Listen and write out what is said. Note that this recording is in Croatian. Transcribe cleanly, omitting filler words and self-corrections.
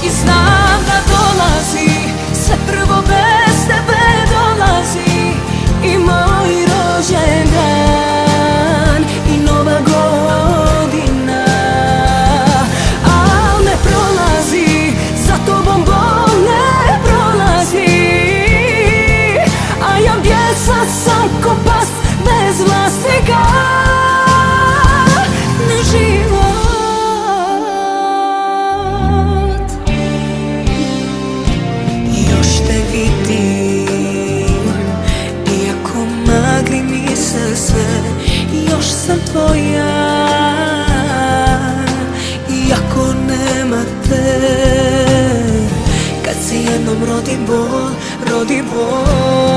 i znam da dolazi, sve prvo bez tebe dolazi. I moj rođendan i nova godina, al ne prolazi, za tobom bol ne prolazi. A ja bijesan sam ko pas bez vlasnika, ne život. Još te vidim, iako magli mi se sve, još sam tvoja, iako nema te. Kad se jednom rodi bol, rodi bol.